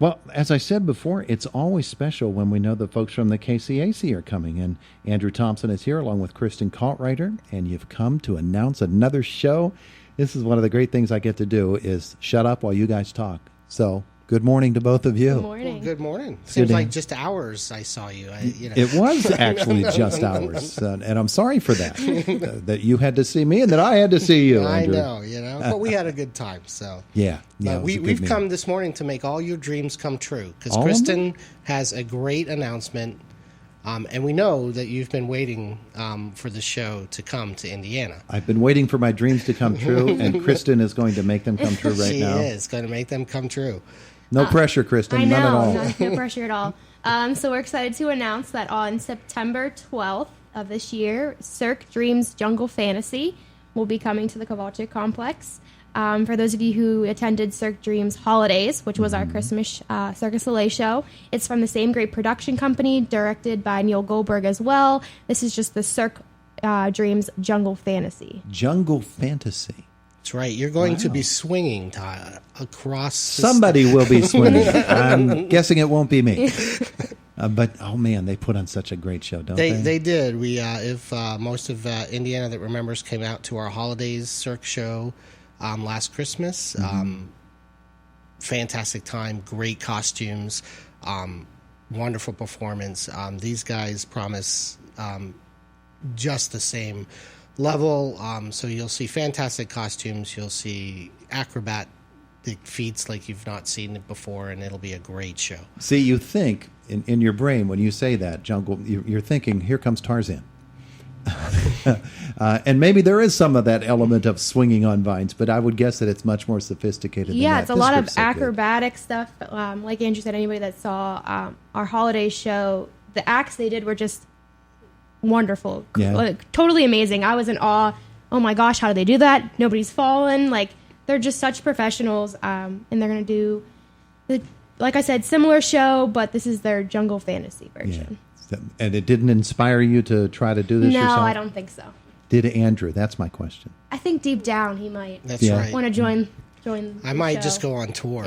Well, as I said before, it's always special when we know the folks from the KCAC are coming. And Andrew Thompson is here along with Kristen Kaltreider, and you've come to announce another show. This is one of the great things I get to do is shut up while you guys talk. So good morning to both of you. Good morning. Well, good morning. Seems like just hours I saw you. It was actually just hours. And I'm sorry for that, that you had to see me and that I had to see you, Andrew. I know, but we had a good time. So Yeah. we've come this morning to make all your dreams come true because Kristen has a great announcement. And we know that you've been waiting for the show to come to Indiana. I've been waiting for my dreams to come true, and Kristen is going to make them come true right now. She is going to make them come true. No pressure, Kristen. I know, none at all. No pressure at all. So we're excited to announce that on September 12th of this year, Cirque Dreams Jungle Fantasy will be coming to the Kovalchick complex. For those of you who attended Cirque Dreams Holidays, which was our Christmas Circus Soleil show, it's from the same great production company, directed by Neil Goldberg as well. This is just the Cirque Dreams Jungle Fantasy. Jungle Fantasy. That's right. You're going to be swinging across. Somebody will be swinging. I'm guessing it won't be me. But, oh, man, they put on such a great show, don't they? They did. If most of Indiana that remembers came out to our Holidays Cirque show last Christmas. Fantastic time, great costumes, wonderful performance. These guys promise just the same level. So you'll see fantastic costumes. You'll see acrobatic feats like you've not seen it before, and it'll be a great show. See, you think in your brain when you say that, Jungle, you're thinking, here comes Tarzan. And maybe there is some of that element of swinging on vines, but I would guess that it's much more sophisticated than that. It's a lot of acrobatic stuff. Like Andrew said, anybody that saw our holiday show, the acts they did were just wonderful. Like, totally amazing. I was in awe. Oh my gosh, how do they do that? Nobody's fallen. Like, they're just such professionals, and they're going to do, like I said, similar show, but this is their Jungle Fantasy version. Yeah. And it didn't inspire you to try to do this yourself? No, I don't think so. Did Andrew? That's my question. I think deep down he might right. want to join I might just go on tour.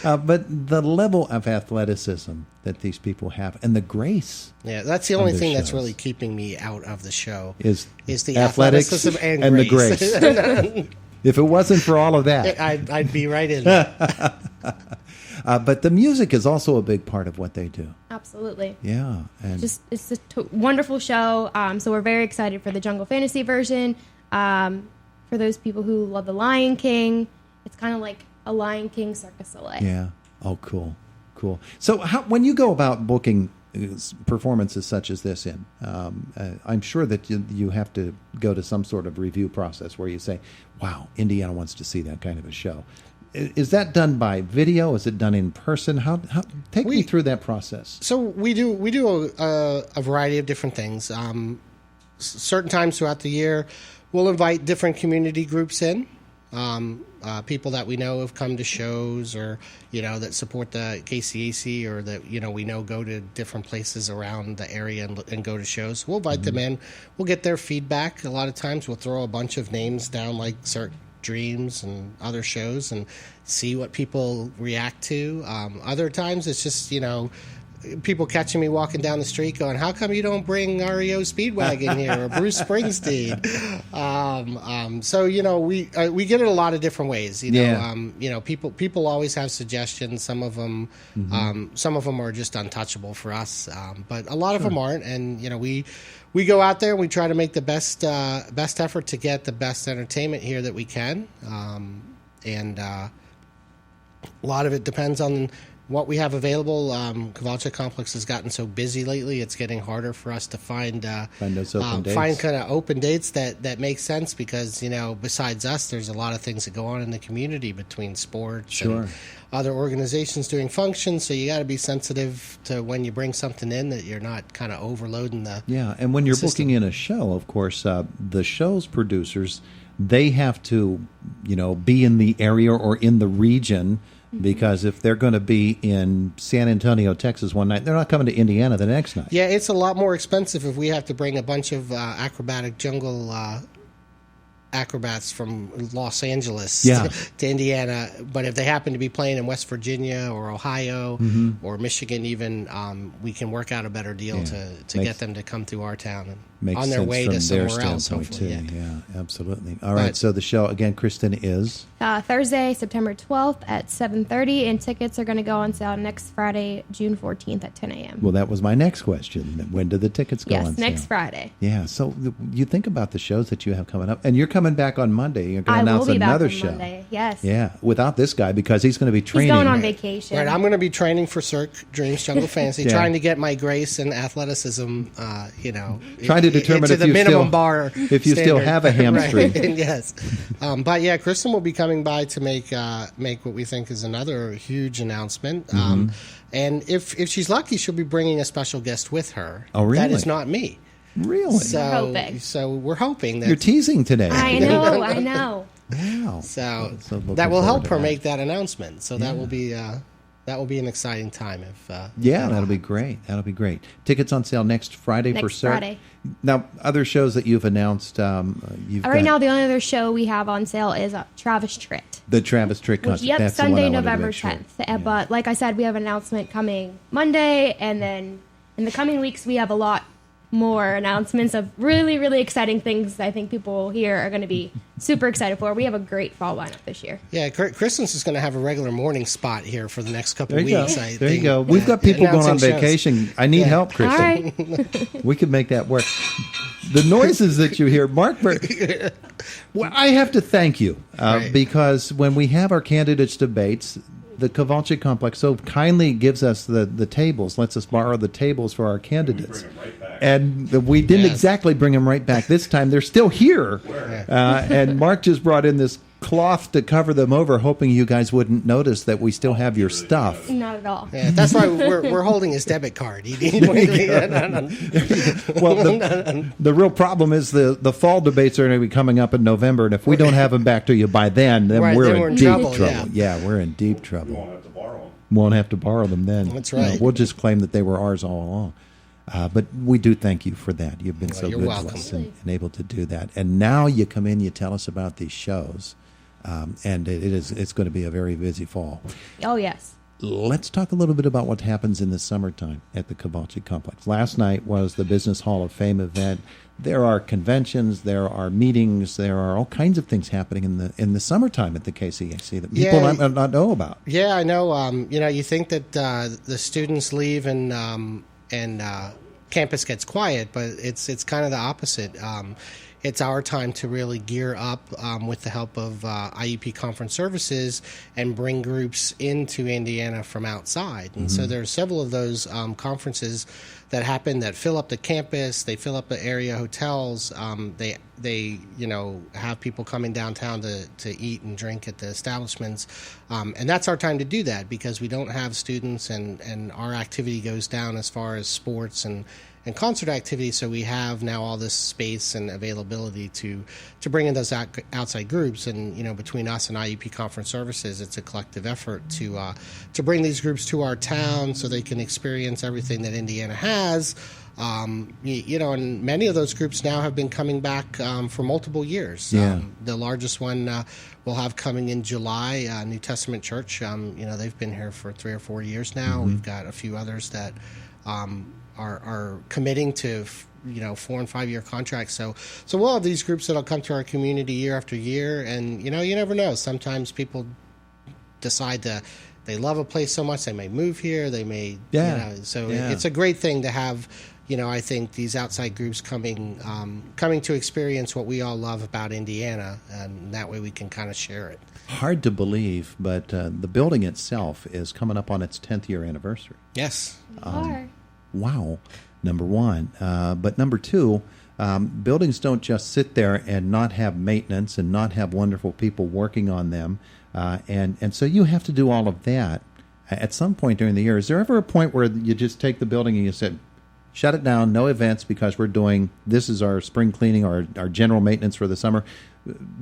But the level of athleticism that these people have and the grace. Yeah, that's the only thing that's really keeping me out of the show is the athletics athleticism and the grace. grace. If it wasn't for all of that, I'd be right in there. But the music is also a big part of what they do. Absolutely. Yeah. And it's a wonderful show. So we're very excited for the Jungle Fantasy version. For those people who love The Lion King, it's kind of like a Lion King Circus Soleil. Yeah. Oh, cool. So when you go about booking performances such as this I'm sure that you have to go to some sort of review process where you say, wow, Indiana wants to see that kind of a show. Is that done by video? Is it done in person? How take me through that process. So we do a variety of different things. Certain times throughout the year, we'll invite different community groups in. People that we know have come to shows, or that support the KCAC, or that we know go to different places around the area and go to shows. We'll invite them in. We'll get their feedback. A lot of times, we'll throw a bunch of names down, like Cirque Dreams and other shows, and see what people react to. Other times it's just people catching me walking down the street going, how come you don't bring REO Speedwagon here or Bruce Springsteen? So we get it a lot of different ways. People always have suggestions. Some of them are just untouchable for us, but a lot of them aren't. And we go out there and we try to make the best effort to get the best entertainment here that we can. And a lot of it depends on what we have available. Kovalchick Complex has gotten so busy lately; it's getting harder for us to find those open dates. Find kind of open dates that make sense, because besides us, there's a lot of things that go on in the community between sports and other organizations doing functions. So you got to be sensitive to when you bring something in that you're not kind of overloading the And when you're system. booking in a show, of course, the show's producers, they have to be in the area or in the region. Because if they're going to be in San Antonio, Texas one night, they're not coming to Indiana the next night. Yeah, it's a lot more expensive if we have to bring a bunch of acrobatic jungle acrobats from Los Angeles Yeah. to Indiana. But if they happen to be playing in West Virginia or Ohio or Michigan even, we can work out a better deal to get them to come through our town and Makes on their sense way from to their somewhere else, standpoint, hopefully. too. Yeah. Absolutely. All right, so the show, again, Kristen, is? Thursday, September 12th at 7:30, and tickets are going to go on sale next Friday, June 14th at 10 a.m. Well, that was my next question. When do the tickets go on Yes, sale? next Friday. Yeah, so you think about the shows that you have coming up, and you're coming back on Monday. You're going I to will announce be back another on show. Monday. Yes. Yeah, without this guy because he's going to be He's training. going on vacation. Right, I'm going to be training for Cirque Dreams Jungle Fantasy, Yeah. trying to get my grace and athleticism, Trying to determine into if the you minimum still- bar. if you still standard. have a hamstring. Right, yes, but yeah, Kristen will be coming by to make what we think is another huge announcement. And if she's lucky, she'll be bringing a special guest with her. Oh, really? That is not me. Really? So we're hoping that You're teasing today. I know. Wow. So looking that will forward help to her that. make that announcement. So that will be an exciting time. Yeah, that'll be great. That'll be great. Tickets on sale next Friday for Next Cirque. Friday. Now, other shows that you've announced, Right now, the only other show we have on sale is Travis Tritt. the Travis Tritt concert. Yep, That's the one I Sunday, wanted to November make sure. 10th. But like I said, we have an announcement coming Monday, and then in the coming weeks, we have a lot more announcements of really, really exciting things I think people here are going to be super excited for. We have a great fall lineup this year. Yeah, Kristen's is going to have a a regular morning spot here for the next couple There of you go. weeks. I There you think. go. We've got people going on Announcing shows. vacation. I need help, Kristen. All right. We can make that work. The noises that you hear, Mark, well, I have to thank you Right. because when we have our candidates debates, the Kovalchick complex so kindly gives us the tables, lets us borrow the tables for our candidates. And we didn't Yes. exactly bring them right back this time. They're still here. And Mark just brought in this cloth to cover them over, hoping you guys wouldn't notice that we still have your stuff. Not at all. Yeah, that's why we're holding his debit card. Well, the real problem is the fall debates are going to be coming up in November, and if we don't have them back to you by then Right, we're then in we're in deep trouble, trouble. yeah. Yeah, we're in deep trouble. won't have to borrow them. Won't have to borrow them then. That's No, right. we'll just claim that they were ours all along. But we do thank you for that. You've been so you're good welcome. to us and able to do that. And now you come in, you tell us about these shows, and it's going to be a very busy fall. Oh, yes. Let's talk a little bit about what happens in the summertime at the Kovalchick complex. Last night was the Business Hall of Fame event. There are conventions, there are meetings, there are all kinds of things happening in the summertime at the KCAC that people might not know about. Yeah, I know. You think that the students leave and campus gets quiet, but it's kind of the opposite. It's our time to really gear up with the help of IEP Conference Services and bring groups into Indiana from outside. And so there are several of those conferences that happen that fill up the campus. They fill up the area hotels. They have people coming downtown to eat and drink at the establishments. And that's our time to do that because we don't have students and our activity goes down as far as sports and concert activity, so we have now all this space and availability to bring in those outside groups. And between us and IEP Conference Services, it's a collective effort to bring these groups to our town so they can experience everything that Indiana has. And many of those groups now have been coming back for multiple years. Yeah. The largest one we'll have coming in July, New Testament Church. They've been here for 3 or 4 years now. We've got a few others that are committing to 4 and 5 year contracts. So we'll have these groups that'll come to our community year after year, and you never know. Sometimes people decide they love a place so much they may move here. They may it's a great thing to have. I think these outside groups coming to experience what we all love about Indiana, and that way we can kind of share it. Hard to believe, but the building itself is coming up on its 10th year anniversary. Yes. Wow, number one. But number two, buildings don't just sit there and not have maintenance and not have wonderful people working on them. And so you have to do all of that at some point during the year. Is there ever a point where you just take the building and you said, shut it down, no events, because this is our spring cleaning or our general maintenance for the summer,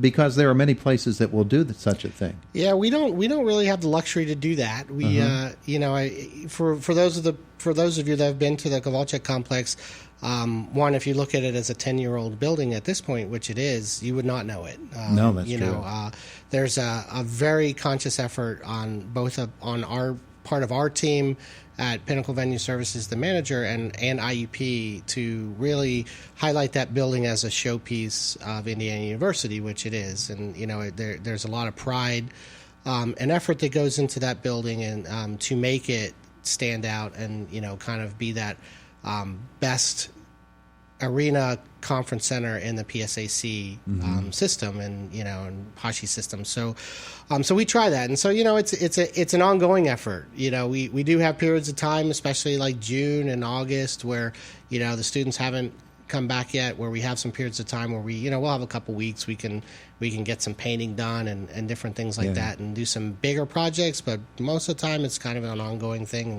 because there are many places that will do such a thing. Yeah, we don't really have the luxury to do that. We for those of you that have been to the Kovalchick complex, one, if you look at it as a 10-year-old building at this point, which it is, you would not know it. No, that's true. There's a very conscious effort on on our part of our team at Pinnacle Venue Services, the manager, and IUP, to really highlight that building as a showpiece of Indiana University, which it is. And there's a lot of pride and effort that goes into that building, and to make it stand out and kind of be that best arena conference center in the PSAC system and Hashi system. So we try that, and so it's an ongoing effort. We do have periods of time, especially like June and August, where the students haven't come back yet, where we have some periods of time where we'll have a couple weeks we can get some painting done and different things like that, and do some bigger projects. But most of the time it's kind of an ongoing thing, and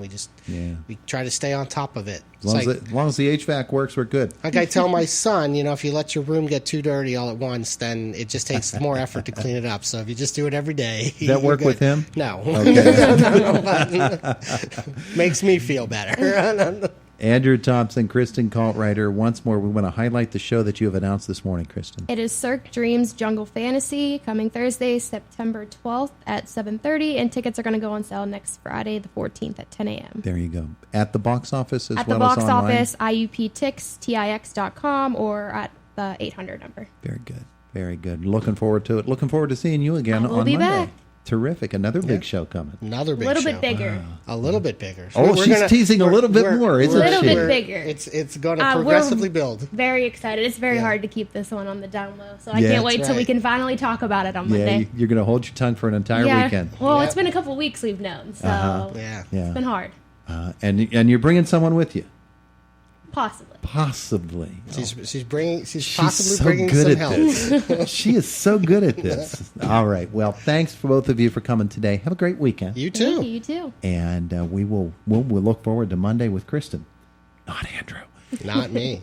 we try to stay on top of it. As long as the HVAC works, we're good. Like I tell my son, if you let your room get too dirty all at once, then it just takes more effort to clean it up. So if you just do it every day. Does that work with him? No. Okay. But makes me feel better. Andrew Thompson, Kristen Kaltreider. Once more, we want to highlight the show that you have announced this morning, Kristen. It is Cirque Dreams Jungle Fantasy, coming Thursday, September 12th at 7:30, and tickets are going to go on sale next Friday, the 14th at 10 a.m. There you go. At the box office as at well as online? At the box office, IUPTix, TIX.com, or at the 800 number. Very good. Very good. Looking forward to it. Looking forward to seeing you again on We'll be Monday. Back. Terrific. Another big show coming. Another big show. A little bit bigger. A little bit bigger. So she's teasing a little bit more, isn't she? A little bit bigger. It's going to progressively build. Very excited. It's very hard to keep this one on the down low. So I can't wait till we can finally talk about it on Monday. Yeah, you're going to hold your tongue for an entire weekend. Well, it's been a couple weeks we've known, so it's been hard. And you're bringing someone with you? Possibly. She's possibly bringing good some at help. This. She is so good at this. All right. Well, thanks for both of you for coming today. Have a great weekend. You too. You too. And we'll look forward to Monday with Kristen, not Andrew. Not me.